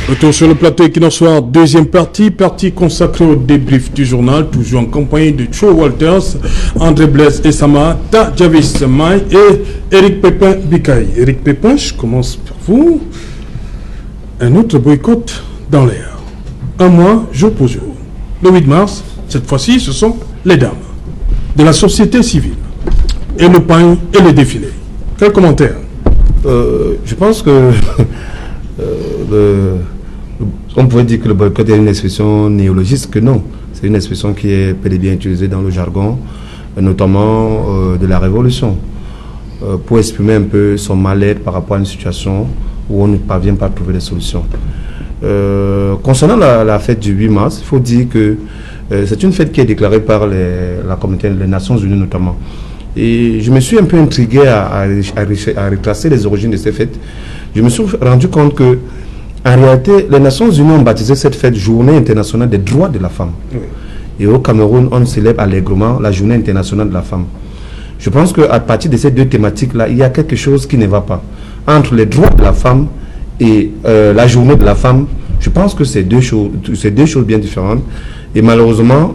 Retour sur le plateau Equinox, deuxième partie consacrée au débrief du journal, toujours en compagnie de Cho Walters, André Blaise Essama, Ta Javis May et Eric Pépin Bikaï. Eric Pépin, je commence par vous. Un autre boycott dans l'air. Un mois, jour pour jour. Le 8 mars, cette fois-ci, ce sont les dames de la société civile. Et le pain et le défilé. Quel commentaire? Je pense que on pourrait dire que le boycott est une expression néologiste, que non. C'est une expression qui est bel et bien utilisée dans le jargon, notamment de la Révolution, pour exprimer un peu son mal-être par rapport à une situation où on ne parvient pas à trouver des solutions. Concernant la fête du 8 mars, il faut dire que c'est une fête qui est déclarée par la communauté des Nations Unies notamment. Et je me suis un peu intrigué à retracer les origines de ces fêtes. Je me suis rendu compte que, en réalité, les Nations Unies ont baptisé cette fête Journée internationale des droits de la femme. Oui. Et au Cameroun, on célèbre allègrement la Journée internationale de la femme. Je pense qu'à partir de ces deux thématiques-là, il y a quelque chose qui ne va pas. Entre les droits de la femme et la Journée de la femme, je pense que c'est deux choses bien différentes. Et malheureusement,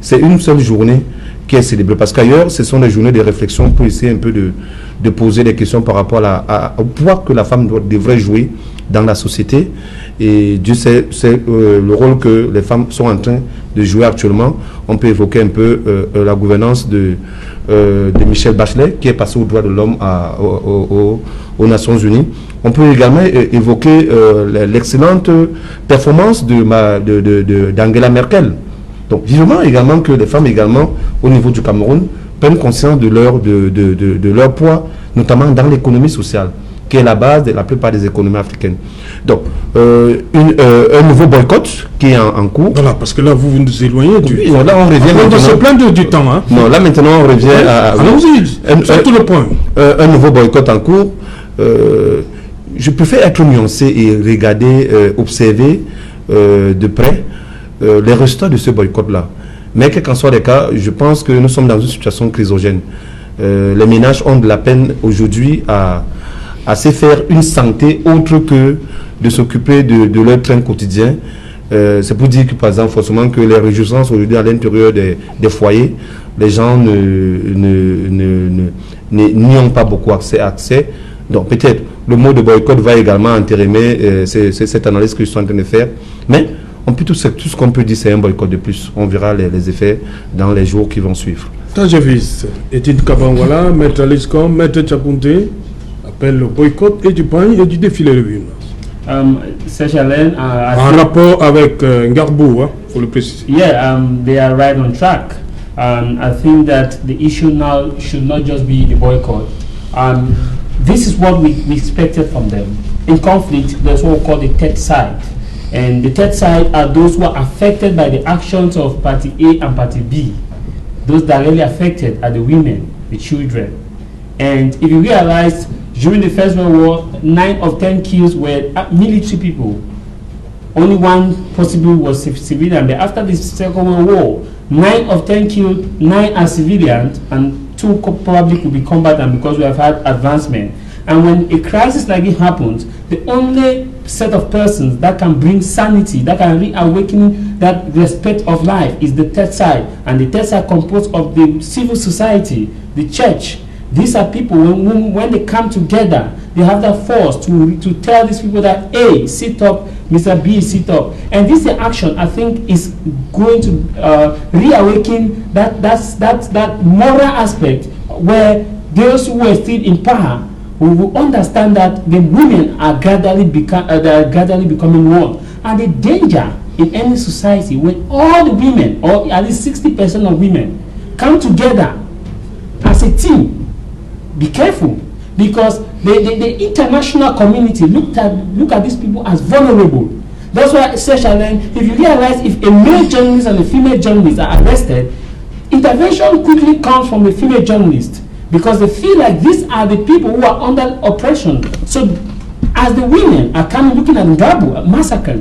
c'est une seule journée qui est célébrée. Parce qu'ailleurs, ce sont des journées de réflexion pour essayer un peu de poser des questions par rapport au poids que la femme devrait jouer dans la société. Et Dieu sait le rôle que les femmes sont en train de jouer actuellement. On peut évoquer un peu la gouvernance de Michelle Bachelet, qui est passée aux droits de l'homme aux Nations Unies. On peut également évoquer l'excellente performance d'Angela Merkel. Donc, vivement également que les femmes également, au niveau du Cameroun, prennent conscience de leur poids, notamment dans l'économie sociale, qui est la base de la plupart des économies africaines. Donc, un nouveau boycott qui est en cours. Voilà, parce que là, vous nous éloignez du... Oui, là, on revient maintenant... On se plaindre du temps, hein. Non, là, maintenant, on revient à... Allons-y, c'est tout le point. Un nouveau boycott en cours. Je préfère être nuancé et regarder, observer de près les résultats de ce boycott-là. Mais quel qu'en soit les cas, je pense que nous sommes dans une situation chrysogène. Les ménages ont de la peine aujourd'hui à se faire une santé autre que de s'occuper de leur train quotidien. C'est pour dire que, par exemple, forcément que les réjouissances aujourd'hui à l'intérieur des foyers, les gens n'y ont pas beaucoup accès. Donc peut-être le mot de boycott va également entérimer cette analyse que je suis en train de faire. Mais tout ce qu'on peut dire, c'est un boycott de plus. On verra les effets dans les jours qui vont suivre. Tajavis, Étienne Kabangwala, Maître Aliscom, Maître Tchakounte appelle le boycott et du pain et du défilé de 8 mars. En rapport avec Ngarbou, il faut le préciser. Yeah, they are right on track. I think that the issue now should not just be the boycott. This is what we expected from them. In conflict, there's what we call the third side. And the third side are those who are affected by the actions of Party A and Party B. Those directly affected are the women, the children. And if you realize, during the First World War, 9 of 10 kills were military people. Only one possibly was civilian. But after the Second World War, 9 of 10 killed, 9 are civilians, and 2 probably could be combatant because we have had advancement. And when a crisis like it happens, the only set of persons that can bring sanity, that can reawaken that respect of life is the third side. And the third side composed of the civil society, the church. These are people, when they come together, they have that force to tell these people that, A, sit up, Mr. B, sit up. And this action, I think, is going to reawaken that moral aspect where those who are still in power will understand that the women are gradually becoming one. And the danger in any society when all the women, or at least 60% of women, come together as a team, be careful, because the international community look at these people as vulnerable. That's why, if you realize if a male journalist and a female journalist are arrested, intervention quickly comes from the female journalist, because they feel like these are the people who are under oppression. So as the women are coming looking at Ngarbou massacre,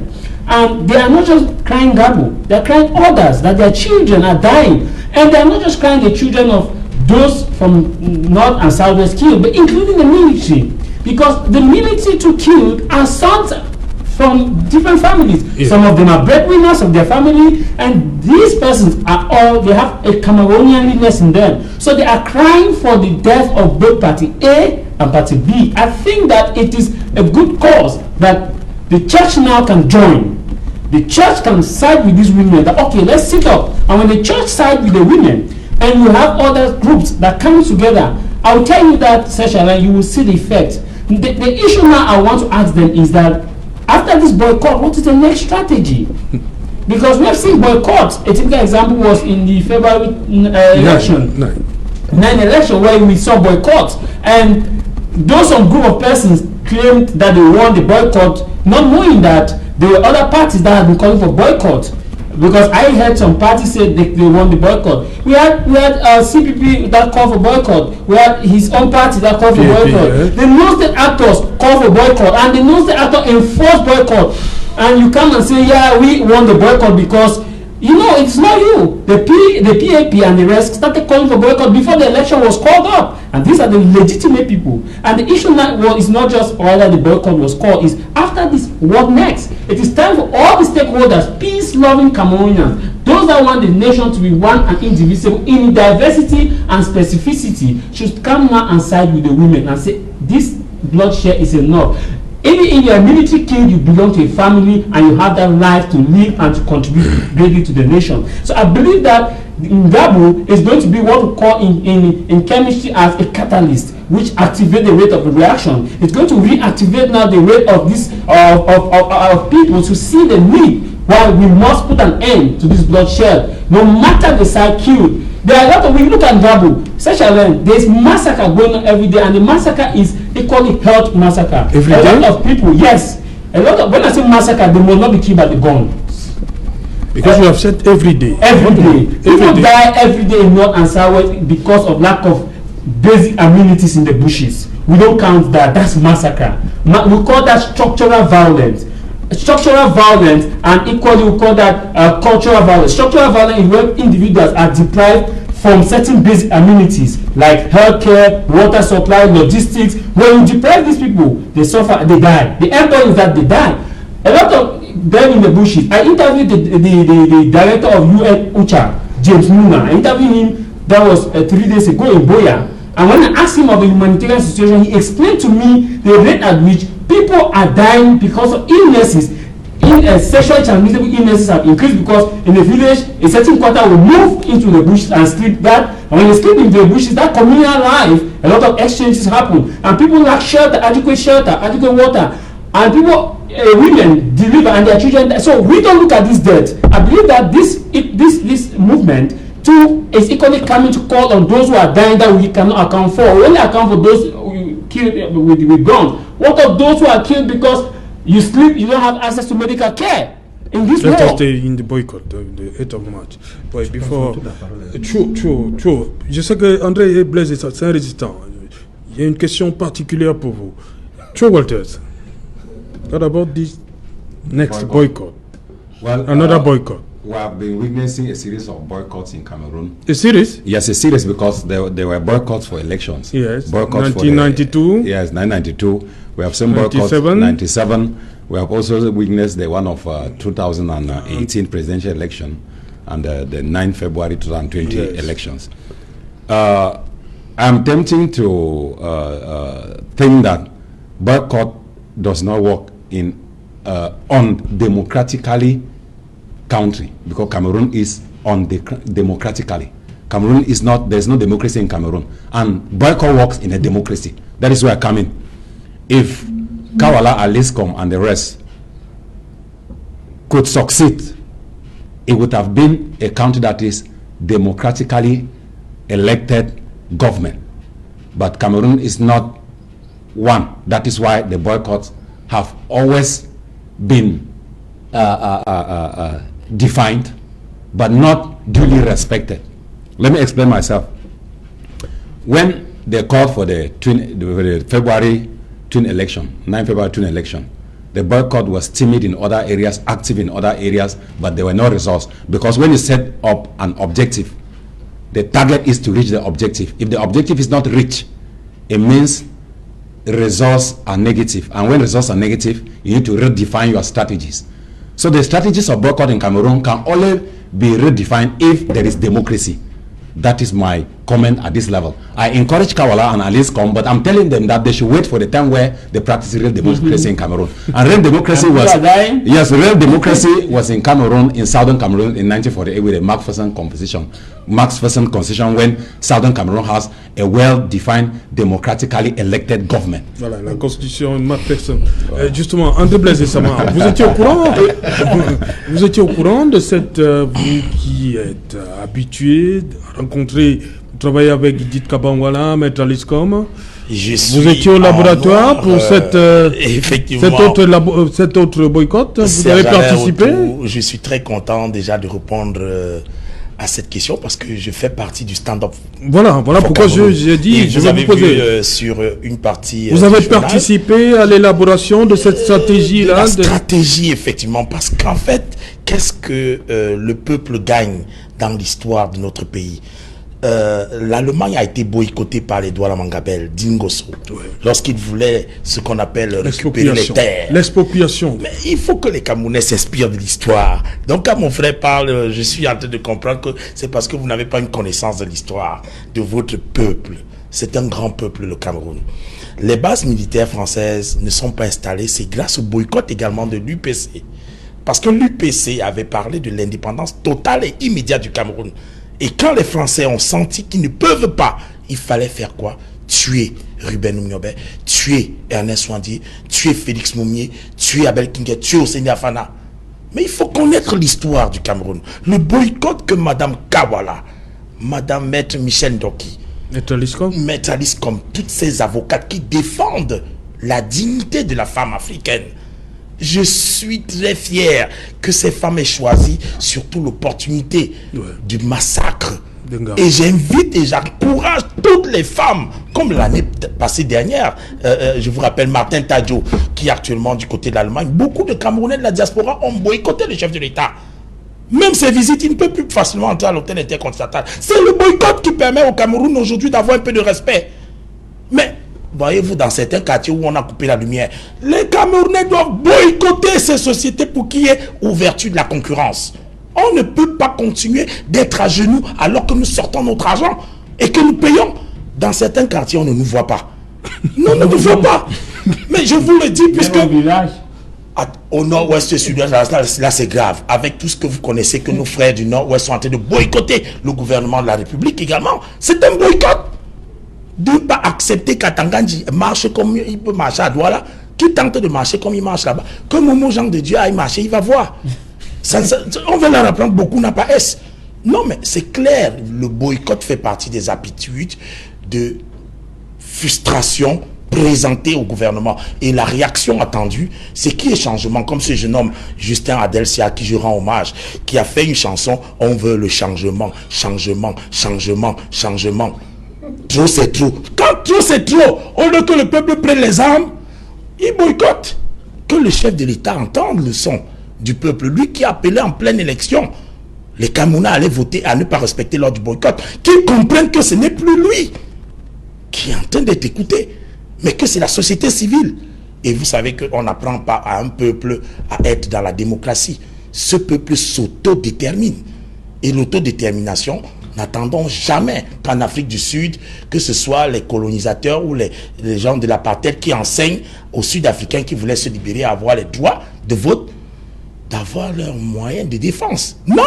and they are not just crying Ngarbou, they are crying others, that their children are dying. And they are not just crying the children of those from North and Southwest killed, but including the military. Because the military too killed are sons from different families. Yeah. Some of them are breadwinners of their family, and these persons are all, they have a Cameroonianness in them. So they are crying for the death of both Party A and Party B. I think that it is a good cause that the church now can join. The church can side with these women that, okay, let's sit up. And when the church side with the women, and you have other groups that come together, I will tell you that, Seshala, you will see the effect. The issue now I want to ask them is that after this boycott, what is the next strategy? Because we have seen boycotts. A typical example was in the February election. 9 election, where we saw boycotts. And those some group of persons claimed that they won the boycott, not knowing that there were other parties that had been calling for boycott. Because I heard some parties say they won the boycott. We had CPP that called for boycott. We had his own party that called for boycott. Yeah. The non-state actors called for boycott, and the non-state actor enforced boycott. And you come and say, yeah, we won the boycott because, you know, it's not you. The PAP and the rest started calling for boycott before the election was called up. And these are the legitimate people. And the issue now is not just whether the boycott was called, is after this, what next? It is time for all the stakeholders, peace-loving Cameroonians, those that want the nation to be one and indivisible in diversity and specificity, should come now and side with the women and say, this bloodshed is enough. Even in your military kid, you belong to a family and you have that right to live and to contribute greatly to the nation. So I believe that Ngabu is going to be what we call in chemistry as a catalyst, which activates the rate of the reaction. It's going to reactivate now the rate of this of people to see the need why we must put an end to this bloodshed, no matter the side killed. There are a lot of, we look at Ngabu, there's massacre going on every day, and the massacre is equally health massacre. Every day? A lot of people, yes. A lot of, when I say massacre, they must not be killed by the gun. Because you have said every day. Every day. People die every day in North and South because of lack of basic amenities in the bushes. We don't count that. That's massacre. We call that structural violence. Structural violence, and equally we call that cultural violence. Structural violence is when individuals are deprived from certain basic amenities like healthcare, water supply, logistics. When you deprive these people, they suffer, they die. The end point is that they die. A lot of them in the bushes. I interviewed the director of UN UCHA, James Nuna. I interviewed him, that was 3 days ago in Boya. And when I asked him of the humanitarian situation, he explained to me the rate at which people are dying because of illnesses. Sexually transmissible illnesses have increased because in the village, a certain quarter will move into the bushes and sleep that. And when they sleep into the bushes, that communal life, a lot of exchanges happen. And people lack shelter, adequate water. And people, women deliver and their children die. So we don't look at this death. I believe that this movement too is equally coming to call on those who are dying that we cannot account for. We only account for those who killed with guns. What of those who are killed because you sleep, you don't have access to medical care in this world? Let us stay in the boycott, the 8th of March. But before, Chaud, je sais que André et Blaise c'est un résistant. Il y a une question particulière pour vous. Chaud Walters, what about this next boycott? Well, another boycott. We have been witnessing a series of boycotts in Cameroon. A series? Yes, a series, because there were boycotts for elections. Yes, boycotts 1992. Yes, 1992. We have some boycotts. 97. We have also witnessed the one of 2018 presidential election and the 9 February 2020 elections. I'm tempting to think that boycott does not work in undemocratically country, because Cameroon is democratically. Cameroon is not, there's no democracy in Cameroon, and boycott works in a democracy. That is where I come in. If Kawala, Aliscom and the rest could succeed, it would have been a country that is democratically elected government. But Cameroon is not one. That is why the boycotts have always been defined, but not duly respected. Let me explain myself. When they called for the February twin election, 9 February twin election, the boycott was timid in other areas, active in other areas, but there were no results. Because when you set up an objective, the target is to reach the objective. If the objective is not reached, it means results are negative. And when results are negative, you need to redefine your strategies. So the strategies of boycott in Cameroon can only be redefined if there is democracy. That is my comment at this level. I encourage Kawala and Alice come, but I'm telling them that they should wait for the time where they practice real democracy in Cameroon. And real democracy real democracy was in Cameroon, in southern Cameroon in 1948 with the Macpherson Constitution, when southern Cameroon has a well-defined, democratically elected government. Voilà, la constitution Macpherson. Justement, André Blaise et Sama, vous étiez au courant vous étiez au courant de cette vous qui êtes habitué à rencontrer, travailler avec Edith Kabangwala, Maître Aliscom. Vous étiez au laboratoire pour cet autre boycott. Vous avez participé. Je suis très content déjà de répondre à cette question parce que je fais partie du stand-up. Voilà pourquoi j'ai dit, je vais vous poser. Sur une partie. Vous avez participé à l'élaboration de cette stratégie-là. La stratégie, effectivement, parce qu'en fait, qu'est-ce que le peuple gagne dans l'histoire de notre pays? L'Allemagne a été boycottée par les Douala Mangabel d'Ingosso lorsqu'il voulait ce qu'on appelle récupérer les terres. L'expropriation. Mais il faut que les Camerounais s'inspirent de l'histoire. Donc quand mon frère parle, je suis en train de comprendre que c'est parce que vous n'avez pas une connaissance de l'histoire de votre peuple. C'est un grand peuple, le Cameroun. Les bases militaires françaises ne sont pas installées, c'est grâce au boycott également de l'UPC. Parce que l'UPC avait parlé de l'indépendance totale et immédiate du Cameroun. Et quand les Français ont senti qu'ils ne peuvent pas, il fallait faire quoi? Tuer Ruben Oumniobé, tuer Ernest Ouandié, tuer Félix Moumié, tuer Abel Kinguet, tuer Ousseini Afana. Mais il faut connaître l'histoire du Cameroun. Le boycott que Madame Kawala, Madame Maître Michel Ndoki, Maître Alice comme toutes ces avocates qui défendent la dignité de la femme africaine. Je suis très fier que ces femmes aient choisi surtout l'opportunité du massacre. Et j'invite et j'encourage toutes les femmes, comme l'année passée dernière, je vous rappelle Martin Tadjo, qui est actuellement du côté de l'Allemagne. Beaucoup de Camerounais de la diaspora ont boycotté le chef de l'État. Même ses visites, il ne peut plus facilement entrer à l'hôtel intercontinental. C'est le boycott qui permet au Cameroun aujourd'hui d'avoir un peu de respect. Mais voyez-vous, dans certains quartiers où on a coupé la lumière, les Camerounais doivent boycotter ces sociétés pour qu'il y ait ouverture de la concurrence. On ne peut pas continuer d'être à genoux alors que nous sortons notre argent et que nous payons. Dans certains quartiers, on ne nous voit pas. Non, on ne nous voit pas. Mais je vous le dis, puisque au nord-ouest sud-ouest, là c'est grave. Avec tout ce que vous connaissez, que nos frères du nord-ouest sont en train de boycotter le gouvernement de la République également. C'est un boycott. De ne pas accepter qu'Atanganji marche comme il peut marcher à Douala, qui tente de marcher comme il marche là-bas. Que Momo Jean de Dieu aille marcher, il va voir. On va leur apprendre, beaucoup n'a pas S. Non, mais c'est clair, le boycott fait partie des habitudes de frustration présentée au gouvernement. Et la réaction attendue, c'est qu'il y ait changement, comme ce jeune homme, Justin Adelsia, à qui je rends hommage, qui a fait une chanson, on veut le changement, changement, changement, changement. Trop c'est trop. Quand trop c'est trop, au lieu que le peuple prenne les armes, il boycotte. Que le chef de l'État entende le son du peuple, lui qui appelait en pleine élection les Camerounais allaient voter à ne pas respecter l'ordre du boycott, qu'ils comprennent que ce n'est plus lui qui est en train d'être écouté, mais que c'est la société civile. Et vous savez qu'on n'apprend pas à un peuple à être dans la démocratie. Ce peuple s'autodétermine. Et l'autodétermination, n'attendons jamais qu'en Afrique du Sud, que ce soit les colonisateurs ou les gens de l'apartheid qui enseignent aux Sud-Africains qui voulaient se libérer à avoir les droits de vote, d'avoir leurs moyens de défense. Non!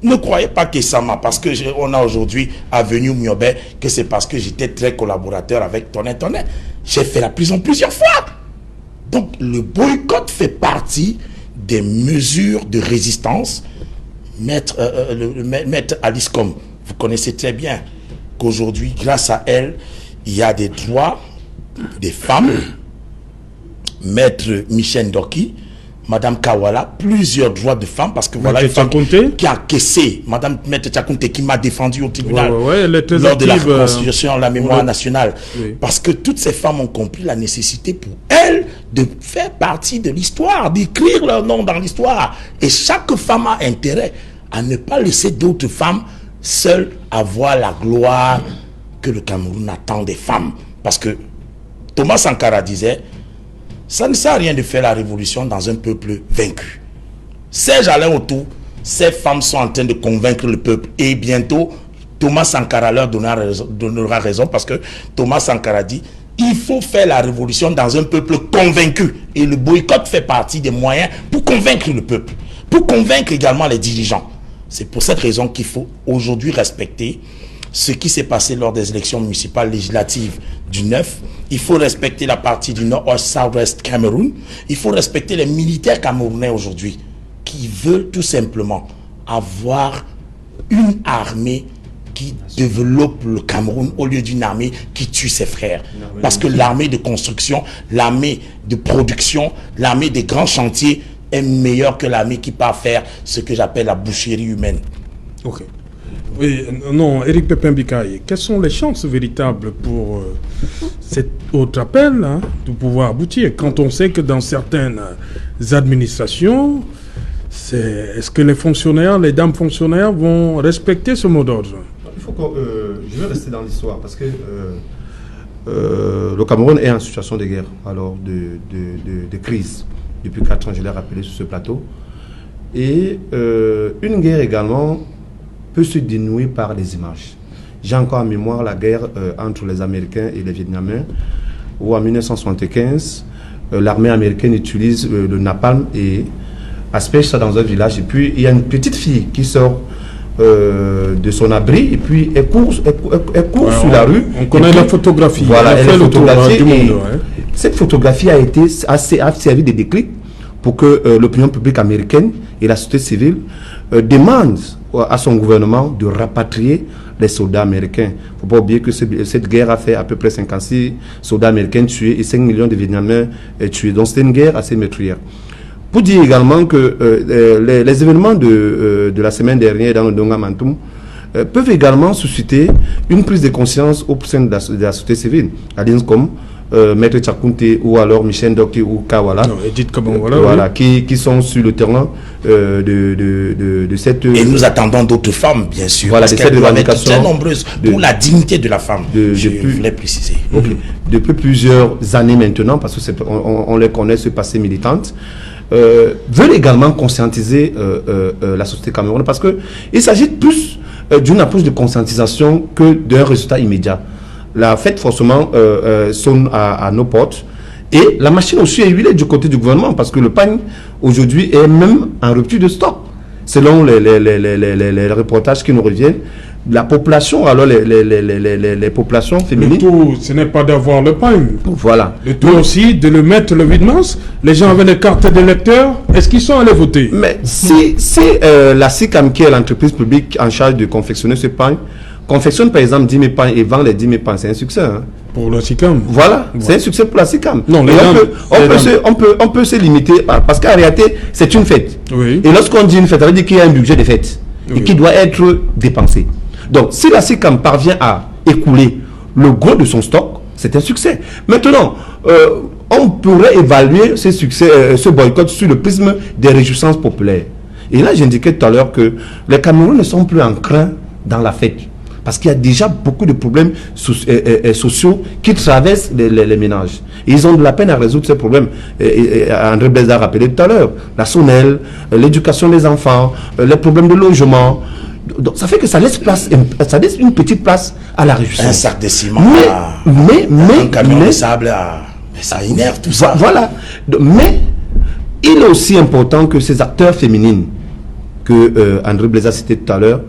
Ne croyez pas que ça m'a, parce qu'on a aujourd'hui Avenue Miobé, que c'est parce que j'étais très collaborateur avec Tonnet. J'ai fait la prison plusieurs fois. Donc le boycott fait partie des mesures de résistance. Maître Aliscom, vous connaissez très bien qu'aujourd'hui, grâce à elle, il y a des droits des femmes. Maître Michel Ndoki, Madame Kawala, plusieurs droits de femmes, parce que voilà une femme qui a caissé, Madame Maître Tchakounte, qui m'a défendu au tribunal lors de la reconstitution de la mémoire nationale. Oui. Parce que toutes ces femmes ont compris la nécessité pour elles de faire partie de l'histoire, d'écrire leur nom dans l'histoire. Et chaque femme a intérêt à ne pas laisser d'autres femmes seules avoir la gloire que le Cameroun attend des femmes. Parce que Thomas Sankara disait, ça ne sert à rien de faire la révolution dans un peuple vaincu. Serge Alain Autou, ces femmes sont en train de convaincre le peuple. Et bientôt, Thomas Sankara leur donnera raison parce que Thomas Sankara dit, il faut faire la révolution dans un peuple convaincu. Et le boycott fait partie des moyens pour convaincre le peuple, pour convaincre également les dirigeants. C'est pour cette raison qu'il faut aujourd'hui respecter ce qui s'est passé lors des élections municipales législatives du 9. Il faut respecter la partie du Nord-Ouest, South-West Cameroun. Il faut respecter les militaires camerounais aujourd'hui qui veulent tout simplement avoir une armée qui développe le Cameroun au lieu d'une armée qui tue ses frères. Parce que l'armée de construction, l'armée de production, l'armée des grands chantiers est meilleure que l'armée qui part faire ce que j'appelle la boucherie humaine. Ok. Oui, non, Eric Pépin Bikaye, quelles sont les chances véritables pour cet autre appel de pouvoir aboutir quand on sait que dans certaines administrations, est-ce que les fonctionnaires, les dames fonctionnaires vont respecter ce mot d'ordre? Il faut que je vais rester dans l'histoire parce que le Cameroun est en situation de guerre, alors de crise. Depuis 4 ans, je l'ai rappelé sur ce plateau. Et une guerre également peut se dénouer par les images. J'ai encore en mémoire la guerre entre les Américains et les Vietnamiens, où en 1975, l'armée américaine utilise le napalm et asperge ça dans un village. Et puis, il y a une petite fille qui sort de son abri et puis elle court sur la rue. On connaît la photographie. Voilà, elle est photographiée. Du monde, cette photographie a servi de déclic pour que l'opinion publique américaine et la société civile demandent à son gouvernement de rapatrier les soldats américains. Il ne faut pas oublier que cette guerre a fait à peu près 56 soldats américains tués et 5 millions de Vietnamiens tués. Donc c'était une guerre assez meurtrière. Pour dire également que les événements de la semaine dernière dans le Donga Mantoum peuvent également susciter une prise de conscience au sein de la société civile. Alliances comme Maître Tchakounte ou alors Michel Ndoki ou Kawala, voilà, qui sont sur le terrain de cette... Et nous attendons d'autres femmes, bien sûr, voilà, parce qu'elles doivent être très nombreuses pour la dignité de la femme. Je voulais préciser. Okay. Depuis plusieurs années maintenant, parce qu'on les connaît, ce passé militante, veulent également conscientiser la société camerounaise parce qu'il s'agit plus d'une approche de conscientisation que d'un résultat immédiat. La fête forcément sonne à nos portes et la machine aussi est huilée du côté du gouvernement parce que le pain aujourd'hui est même en rupture de stock. Selon les reportages qui nous reviennent, la population, alors les populations féminines... Le tout, ce n'est pas d'avoir le pain. Voilà. Le tout aussi, de le mettre le vide-masse. Les gens avaient les cartes d'électeurs. Est-ce qu'ils sont allés voter? Mais si la SICAM, qui est l'entreprise publique en charge de confectionner ce pain, confectionne par exemple 10 000 pains et vend les 10 000 pains, c'est un succès. Hein? Pour la SICAM. Voilà, c'est un succès pour la SICAM. Non, on peut se limiter, parce qu'en réalité, c'est une fête. Oui. Et lorsqu'on dit une fête, ça veut dire qu'il y a un budget de fête et qui doit être dépensé. Donc, si la SICAM parvient à écouler le gros de son stock, c'est un succès. Maintenant, on pourrait évaluer ce succès, ce boycott sur le prisme des réjouissances populaires. Et là, j'indiquais tout à l'heure que les Camerounais ne sont plus en crainte dans la fête. Parce qu'il y a déjà beaucoup de problèmes sociaux qui traversent les ménages. Et ils ont de la peine à résoudre ces problèmes. André Blaise a rappelé tout à l'heure, la SONEL, l'éducation des enfants, les problèmes de logement. Donc, ça fait que ça laisse une petite place à la réjouissance. Un sac de ciment, un camion de sable, ça énerve tout ça. Voilà. Mais il est aussi important que ces acteurs féminines que André Blaise a cité tout à l'heure,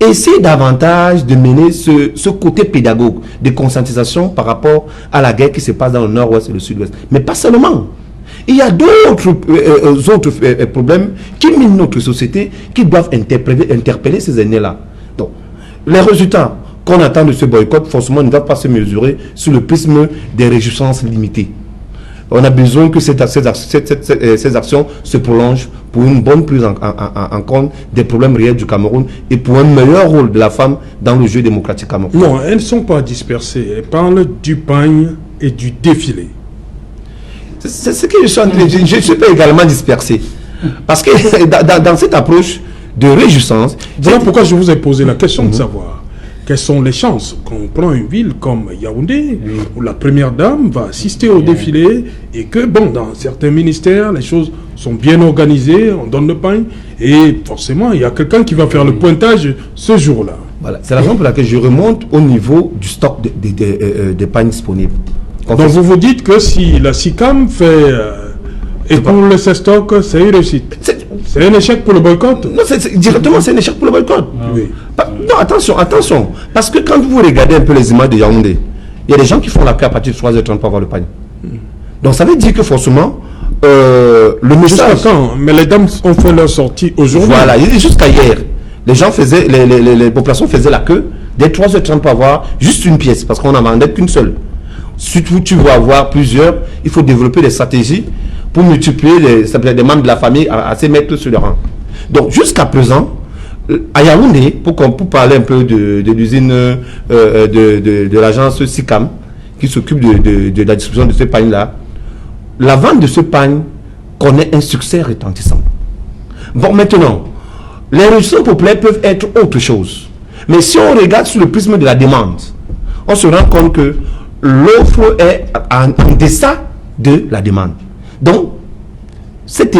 essaie davantage de mener ce côté pédagogue de conscientisation par rapport à la guerre qui se passe dans le nord-ouest et le sud-ouest. Mais pas seulement. Il y a d'autres problèmes qui minent notre société, qui doivent interpeller ces aînés-là. Donc, les résultats qu'on attend de ce boycott, forcément, ne doivent pas se mesurer sur le prisme des réjouissances limitées. On a besoin que ces actions se prolongent pour une bonne prise en compte des problèmes réels du Cameroun et pour un meilleur rôle de la femme dans le jeu démocratique camerounais. Non, elles ne sont pas dispersées. Elles parlent du pain et du défilé. C'est ce que je suis en train de dire. Je ne suis pas également dispersé. Parce que dans cette approche de réjouissance... Voilà pourquoi je vous ai posé la question de savoir quelles sont les chances qu'on prend une ville comme Yaoundé, où la première dame va assister au défilé, et que, bon, dans certains ministères, les choses sont bien organisées, on donne le pain, et forcément, il y a quelqu'un qui va faire le pointage ce jour-là. Voilà. C'est la raison pour laquelle je remonte au niveau du stock de pain disponible. Donc vous vous dites que si la SICAM fait écoule ses stocks, c'est une réussite. C'est un échec pour le boycott? Non, directement c'est un échec pour le boycott. Oui. Non, attention. Parce que quand vous regardez un peu les images de Yaoundé, il y a des gens qui font la queue à partir de 3h30 pour avoir le pain. Donc ça veut dire que forcément, le message... Jusqu'à quand? Mais les dames ont fait leur sortie aujourd'hui. Voilà, jusqu'à hier. Les gens faisaient, les populations faisaient la queue dès 3h30 pour avoir juste une pièce, parce qu'on n'en vendait qu'une seule. Si tu veux avoir plusieurs, il faut développer des stratégies pour multiplier des membres de la famille à se mettre sur le rang. Donc jusqu'à présent, à Yaoundé, pour parler un peu de l'usine de l'agence SICAM, qui s'occupe de la distribution de ce pain-là, la vente de ce pain connaît un succès retentissant. Bon, maintenant, les réussites populaires peuvent être autre chose. Mais si on regarde sur le prisme de la demande, on se rend compte que l'offre est en deçà de la demande. Donc, cet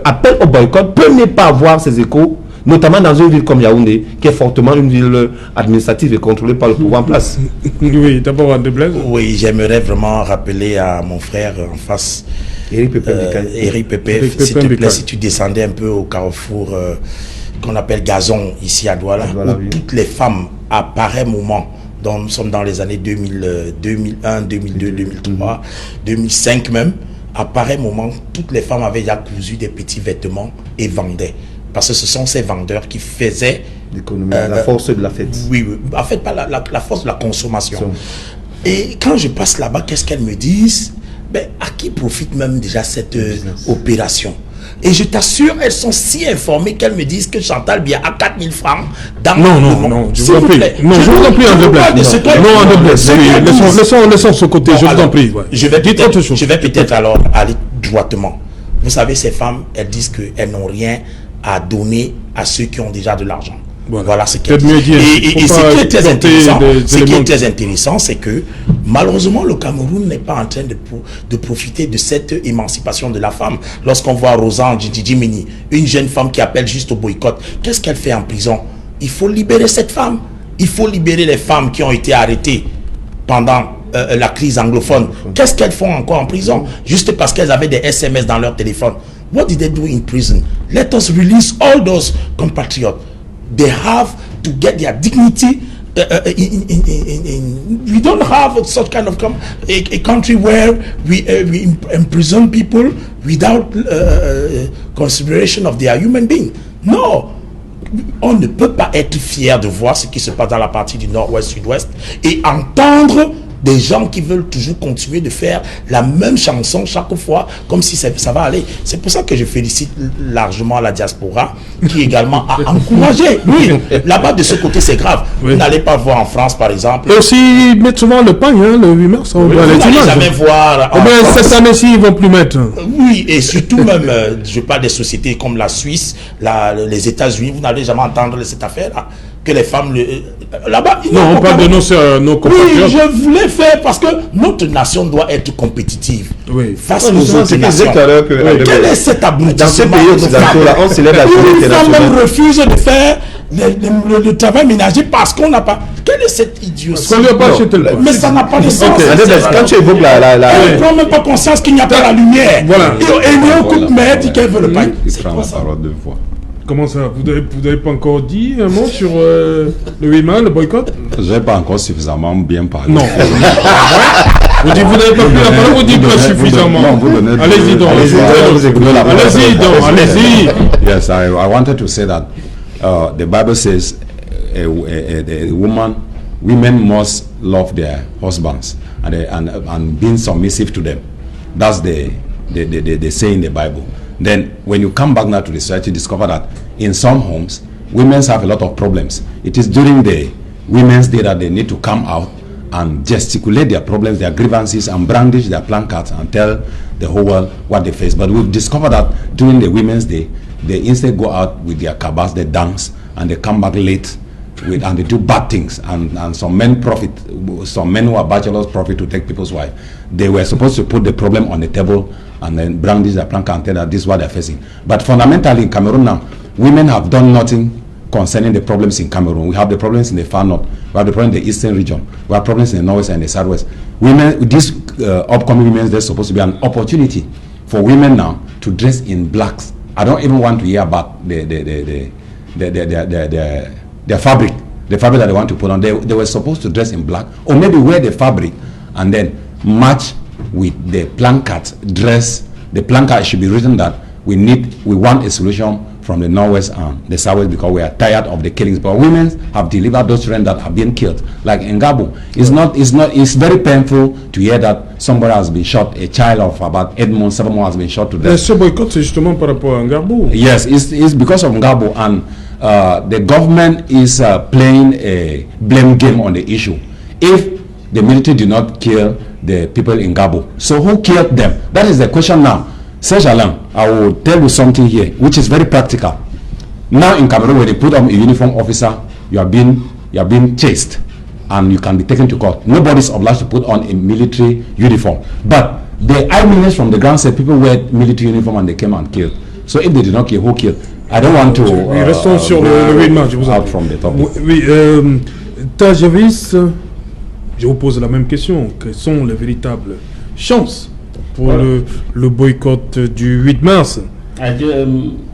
appel au boycott peut ne pas avoir ses échos, notamment dans une ville comme Yaoundé, qui est fortement une ville administrative et contrôlée par le pouvoir en place. Oui, d'abord à Blaise. Oui, j'aimerais vraiment rappeler à mon frère en face, Eric Pépé, s'il te plaît, si tu descendais un peu au carrefour qu'on appelle Gazon, ici à Douala, où toutes les femmes, à pareil moment, donc nous sommes dans les années 2001, 2002, 2003, 2005 même, à pareil moment, toutes les femmes avaient déjà cousu des petits vêtements et vendaient. Parce que ce sont ces vendeurs qui faisaient... la force de la fête. Oui, en fait, pas la force de la consommation. Et quand je passe là-bas, qu'est-ce qu'elles me disent? Ben, à qui profite même déjà cette opération? Et je t'assure, elles sont si informées qu'elles me disent que Chantal Biya a 4 000 francs dans Non, je vous en prie. Non, je vous en prie, André Blaise. Non, André Blaise, laissons ce côté, je vous en prie. Je vais peut-être alors aller droitement. Vous savez, ces femmes, elles disent qu'elles n'ont rien à donner à ceux qui ont déjà de l'argent. Voilà ce qu'elles disent. Et ce qui est très intéressant, c'est que malheureusement, le Cameroun n'est pas en train de profiter de cette émancipation de la femme. Lorsqu'on voit Rosan Djidjimini, une jeune femme qui appelle juste au boycott, qu'est-ce qu'elle fait en prison? Il faut libérer cette femme. Il faut libérer les femmes qui ont été arrêtées pendant la crise anglophone. Qu'est-ce qu'elles font encore en prison? Juste parce qu'elles avaient des SMS dans leur téléphone. What did they do in prison? Let us release all those compatriots. They have to get their dignity. We don't have such kind of a country where we imprison people without consideration of their human being. No. On ne peut pas être fier de voir ce qui se passe dans la partie du nord-ouest, sud-ouest et entendre des gens qui veulent toujours continuer de faire la même chanson chaque fois, comme si ça va aller. C'est pour ça que je félicite largement la diaspora, qui également a encouragé. Oui, là-bas, de ce côté, c'est grave. Oui. Vous n'allez pas voir en France, par exemple. Et aussi, ils mettent souvent le pain, hein, le 8 mars. Vous n'allez jamais voir... cette année-ci, ils ne vont plus mettre. Oui, et surtout même, je parle des sociétés comme la Suisse, les États-Unis, vous n'allez jamais entendre cette affaire-là. Que les femmes là-bas. Non, on parle de nos compatriotes. Oui, je voulais faire parce que notre nation doit être compétitive face aux autres nations. Quel est cet aboutissement? Dans ces pays occidentaux-là, on célèbre la journée internationale. Une femme même refuse de faire le travail ménager parce qu'on n'a pas. Quelle est cette idiotie? Mais ça n'a pas de sens. Quand tu évoques elle ne prend même pas conscience qu'il n'y a pas la lumière. Voilà. Et Léo Coupe-Mère dit qu'elle veut le pain. Il prend la parole deux fois. Comment ça? Vous n'avez pas encore dit un mot sur le 8 mars, le boycott? Je n'ai pas encore suffisamment bien parlé. Non. Vous n'avez pas pris la parole, vous dites pas suffisamment. Allez-y donc. Allez-y donc. Allez-y. Yes, I wanted to say that the Bible says women must love their husbands and being submissive to them. That's the saying in the Bible. Then when you come back now to research, you discover that in some homes, women have a lot of problems. It is during the Women's Day that they need to come out and gesticulate their problems, their grievances, and brandish their placards and tell the whole world what they face. But we've discovered that during the Women's Day, they instead go out with their cabas, they dance, and they come back late and they do bad things, and some men who are bachelors profit to take people's wives. They were supposed to put the problem on the table and then brandish the plank and tell that this is what they're facing. But fundamentally in Cameroon now, women have done nothing concerning the problems in Cameroon. We have the problems in the far north, we have the problem in the eastern region, we have problems in the northwest and the southwest. Women, this upcoming Women's Day is supposed to be an opportunity for women now to dress in blacks. I don't even want to hear about the fabric, the fabric that they want to put on. They were supposed to dress in black, or maybe wear the fabric and then match with the placard dress. The placard should be written that we want a solution from the northwest and the southwest because we are tired of the killings. But women have delivered those children that have been killed, like in Gabo. It's very painful to hear that somebody has been shot, a child of about 8 months, 7 months has been shot to death. Ce boycott, c'est justement par rapport à Ngabo. Yes, it's because of Ngabo, and the government is playing a blame game on the issue. If the military did not kill the people in Gabo, so who killed them? That is the question now. Serge Alain, I will tell you something here, which is very practical. Now in Cameroon, when they put on a uniform officer, you are being chased, and you can be taken to court. Nobody is obliged to put on a military uniform. But the eyewitness from the ground said people wear military uniform and they came and killed. So if they did not kill, who killed? I don't want to. Oui, restons sur le événement. Je vous out from the topic. Oui, Tajavis, je vous pose la même question. Quelles sont les véritables chances pour le boycott du 8 mars?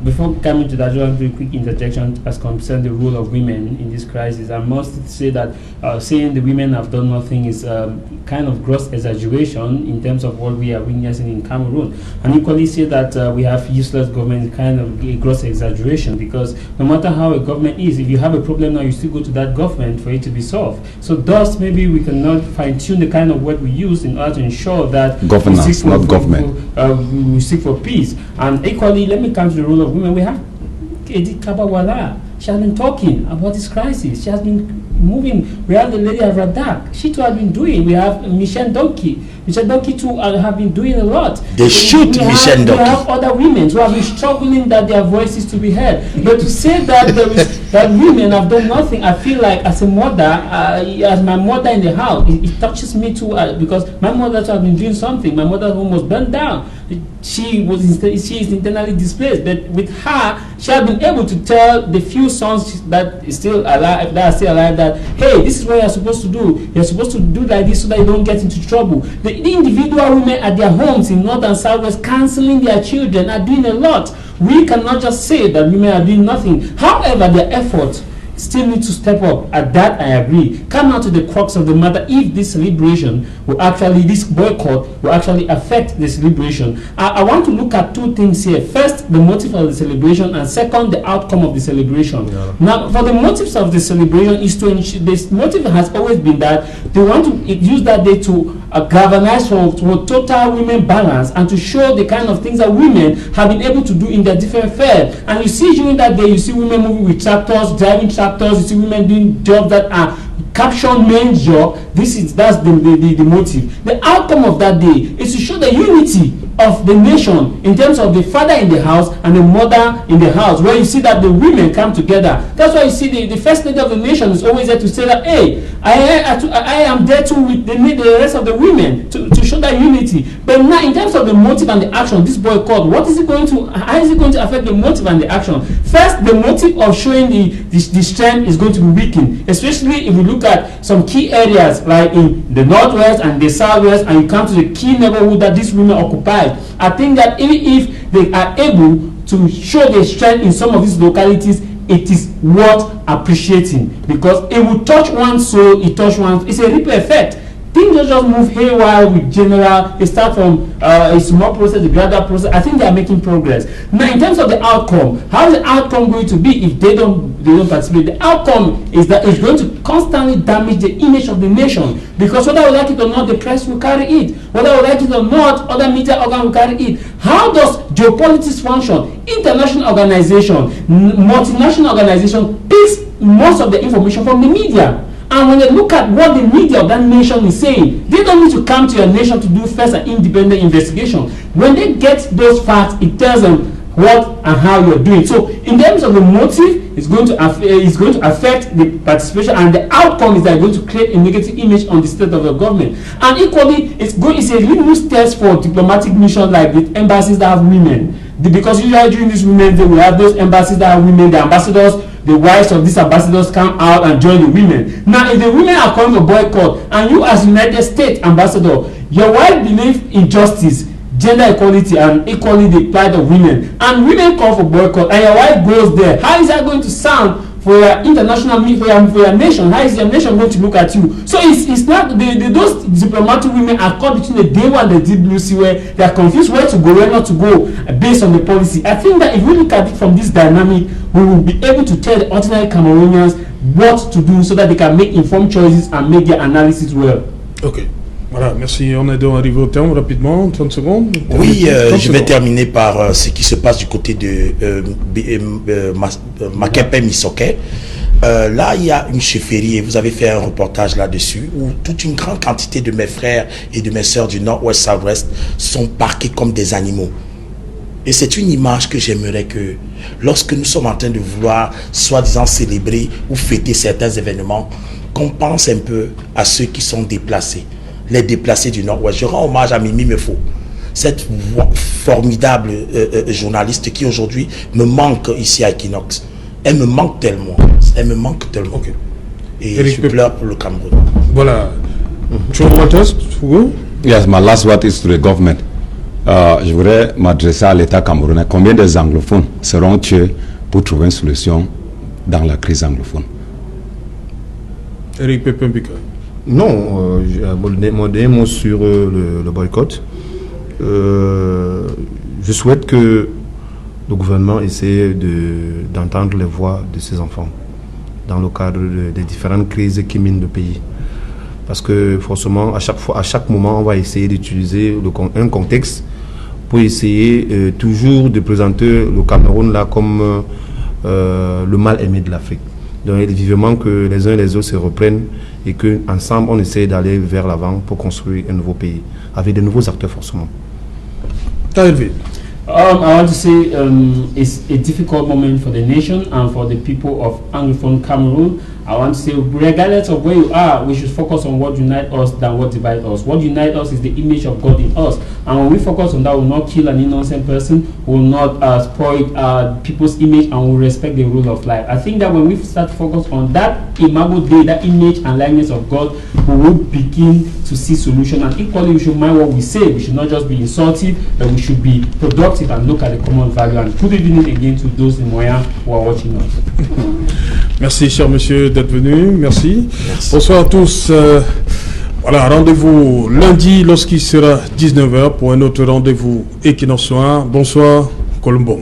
Before coming to that, I want to do a quick interjection as concerns the role of women in this crisis. I must say that saying the women have done nothing is kind of gross exaggeration in terms of what we are witnessing in Cameroon. And equally say that we have useless government is kind of a gross exaggeration, because no matter how a government is, if you have a problem now, you still go to that government for it to be solved. So thus, maybe we cannot fine-tune the kind of word we use in order to ensure that governance, not government. We seek for peace. And equally, let me come to the role of women. We have Edith Kabawala. She has been talking about this crisis. She has been moving. We have the lady of Radak. She too has been doing. We have Michelle Donkey. Michelle Donkey too have been doing a lot. They shoot Michelle Donkey. We have other women who have been struggling that their voices to be heard. But to say that that women have done nothing, I feel like as a mother, as my mother in the house, it touches me too, because my mother too has been doing something. My mother's home was burned down. She is internally displaced, but with her, she has been able to tell the few sons that are still alive, that hey, this is what you're supposed to do. You're supposed to do like this so that you don't get into trouble. The individual women at their homes in North and Southwest counseling their children are doing a lot. We cannot just say that women are doing nothing. However, their efforts still need to step up. At that, I agree. Come out to the crux of the matter. If this celebration will actually, this boycott will actually affect the celebration, I want to look at two things here. First, the motive of the celebration, and second, the outcome of the celebration. Yeah. Now, for the motives of the celebration is to ensure, this motive has always been that they want to use that day to galvanize for total women balance and to show the kind of things that women have been able to do in their different fields. And you see during that day, you see women moving with tractors, driving tractors, you see women doing jobs that are caption main job. That's the motive. The outcome of that day is to show the unity of the nation in terms of the father in the house and the mother in the house, where you see that the women come together. That's why you see the first lady of the nation is always there to say that, hey, I am there too with the rest of the women to show that unity. But now in terms of the motive and the action, this boycott, how is it going to affect the motive and the action? First, the motive of showing the strength is going to be weakened, especially if we look at some key areas like in the northwest and the southwest, and you come to the key neighborhood that these women occupy. I think that even if they are able to show their strength in some of these localities, it is worth appreciating, because it will touch one's soul, it's a ripple effect. Things don't just move haywire with general. It starts from a small process, a gradual process. I think they are making progress. Now, in terms of the outcome, how is the outcome going to be if they don't participate? The outcome is that it's going to constantly damage the image of the nation, because whether we like it or not, the press will carry it. Whether we like it or not, other media organs will carry it. How does geopolitics function? International organization, multinational organization picks most of the information from the media. And when they look at what the media of that nation is saying, they don't need to come to your nation to do first an independent investigation. When they get those facts, it tells them what and how you're doing. So in terms of the motive, it's going to affect the participation, and the outcome is that it's going to create a negative image on the state of the government. And equally, it's a litmus test for diplomatic missions like the embassies that have women. Because usually during these women, they will have those embassies that have women, the ambassadors, the wives of these ambassadors come out and join the women. Now, if the women are calling for boycott, and you as United States ambassador, your wife believes in justice, gender equality, and equally the plight of women, and women call for boycott, and your wife goes there, how is that going to sound for your international, for your nation? How is your nation going to look at you? So it's not, those diplomatic women are caught between the day one and the deep blue sea, where they are confused where to go, where not to go, based on the policy. I think that if we look at it from this dynamic, we will be able to tell the ordinary Cameroonians what to do so that they can make informed choices and make their analysis well. Ok. Voilà, merci. On est arrivé au terme rapidement, 30 secondes. Oui, je vais terminer par ce qui se passe du côté de Makepe Misoke. Là, il y a une chefferie et vous avez fait un reportage là-dessus où toute une grande quantité de mes frères et de mes sœurs du Nord-Ouest, South-Ouest sont parqués comme des animaux. Et c'est une image que j'aimerais que, lorsque nous sommes en train de vouloir, soi-disant, célébrer ou fêter certains événements, qu'on pense un peu à ceux qui sont déplacés, les déplacés du Nord-Ouest. Je rends hommage à Mimi Mefo, cette formidable journaliste qui aujourd'hui me manque ici à Equinox. Elle me manque tellement. Elle me manque tellement. Okay. Et Eric je pleure pour le Cameroun. Voilà. Joe Walters, Hugo? Yes, my last word is to the government. Je voudrais m'adresser à l'État camerounais. Combien des anglophones seront tués pour trouver une solution dans la crise anglophone? Eric Pépin Bikaï. Non, mon dernier mot sur le boycott. Je souhaite que le gouvernement essaie d'entendre les voix de ses enfants dans le cadre des différentes crises qui minent le pays. Parce que forcément, à chaque moment, on va essayer d'utiliser un contexte pour essayer toujours de présenter le Cameroun là comme le mal-aimé de l'Afrique. Donc il est vivement que les uns et les autres se reprennent et qu'ensemble on essaie d'aller vers l'avant pour construire un nouveau pays, avec de nouveaux acteurs forcément. Taïrvi. I want to say it's a difficult moment for the nation and for the people of Anglophone Cameroon. I want to say, regardless of where you are, we should focus on what unites us than what divides us. What unites us is the image of God in us. And when we focus on that, we will not kill an innocent person, we will not spoil people's image, and we will respect the rule of life. I think that when we start to focus on that imago Dei, that image and likeness of God, we will begin to see solution. And equally, we should mind what we say. We should not just be insultive, but we should be productive and look at the common value. And good evening again to those in Moyen who are watching us. Merci, cher monsieur, d'être venu. Merci. Merci. Bonsoir à tous. Voilà, rendez-vous lundi lorsqu'il sera 19h pour un autre rendez-vous équinoxois. Bonsoir, Colombon.